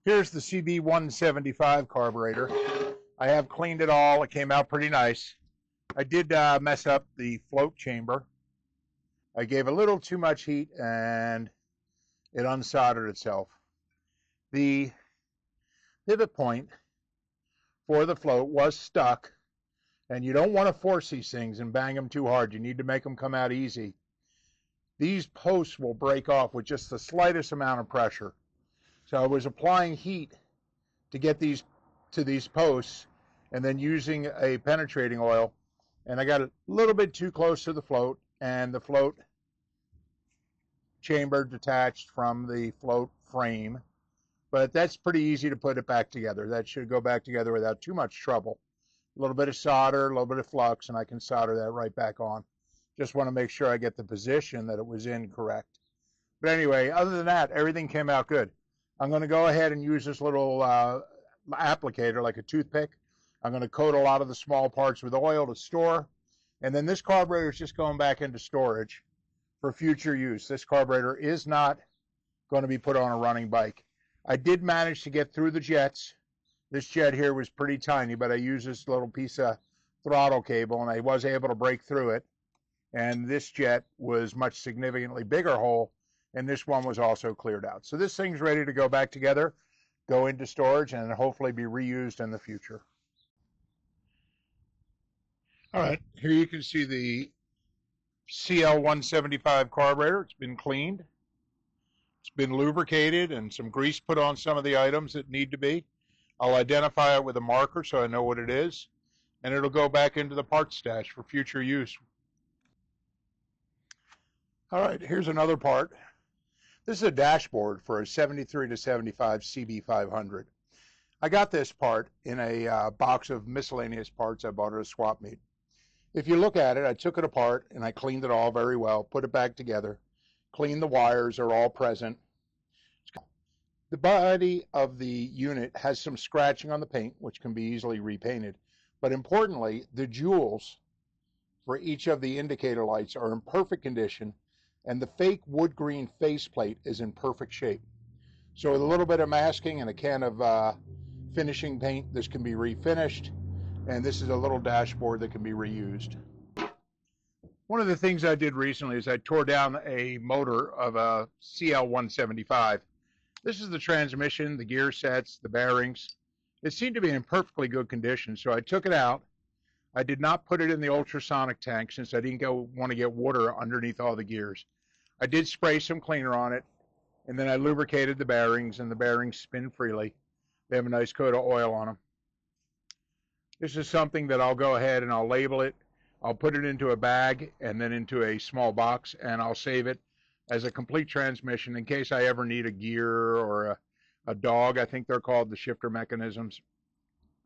Here's the CB175 carburetor. I have cleaned it all. It came out pretty nice. I did mess up the float chamber. I gave a little too much heat and it unsoldered itself. The pivot point for the float was stuck, and you don't want to force these things and bang them too hard. You need to make them come out easy. These posts will break off with just the slightest amount of pressure. So I was applying heat to get these to these posts and then using a penetrating oil, and I got a little bit too close to the float, and the float chamber detached from the float frame. But that's pretty easy to put it back together. That should go back together without too much trouble. A little bit of solder, a little bit of flux, and I can solder that right back on. Just want to make sure I get the position that it was in correct. But anyway, other than that, everything came out good. I'm going to go ahead and use this little applicator like a toothpick. I'm going to coat a lot of the small parts with oil to store. And then this carburetor is just going back into storage for future use. This carburetor is not going to be put on a running bike. I did manage to get through the jets. This jet here was pretty tiny, but I used this little piece of throttle cable, and I was able to break through it. And this jet was much significantly bigger hole, and this one was also cleared out. So this thing's ready to go back together, go into storage, and hopefully be reused in the future. All right, here you can see the CL175 carburetor. It's been cleaned. It's been lubricated and some grease put on some of the items that need to be. I'll identify it with a marker so I know what it is, and it'll go back into the parts stash for future use. All right, here's another part. This is a dashboard for a 73 to 75 CB500. I got this part in a box of miscellaneous parts I bought at a swap meet. If you look at it, I took it apart and I cleaned it all very well, put it back together, cleaned the wires, are all present. The body of the unit has some scratching on the paint, which can be easily repainted. But importantly, the jewels for each of the indicator lights are in perfect condition, and the fake wood green faceplate is in perfect shape. So with a little bit of masking and a can of finishing paint, this can be refinished, and this is a little dashboard that can be reused. One of the things I did recently is I tore down a motor of a CL175. This is the transmission, the gear sets, the bearings. It seemed to be in perfectly good condition, so I took it out. I did not put it in the ultrasonic tank since I didn't want to get water underneath all the gears. I did spray some cleaner on it, and then I lubricated the bearings, and the bearings spin freely. They have a nice coat of oil on them. This is something that I'll go ahead and I'll label it. I'll put it into a bag and then into a small box, and I'll save it as a complete transmission in case I ever need a gear or a dog, I think they're called, the shifter mechanisms,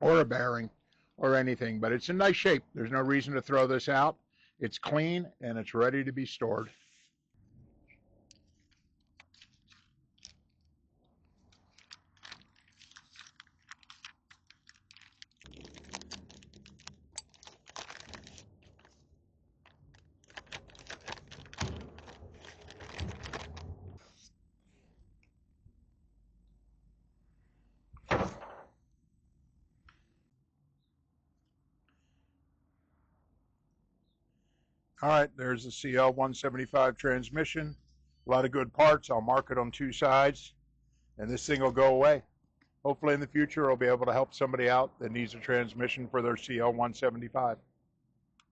or a bearing or anything. But it's in nice shape. There's no reason to throw this out. It's clean and it's ready to be stored. All right, there's the CL175 transmission. A lot of good parts. I'll mark it on two sides, and this thing will go away. Hopefully in the future, I'll be able to help somebody out that needs a transmission for their CL175.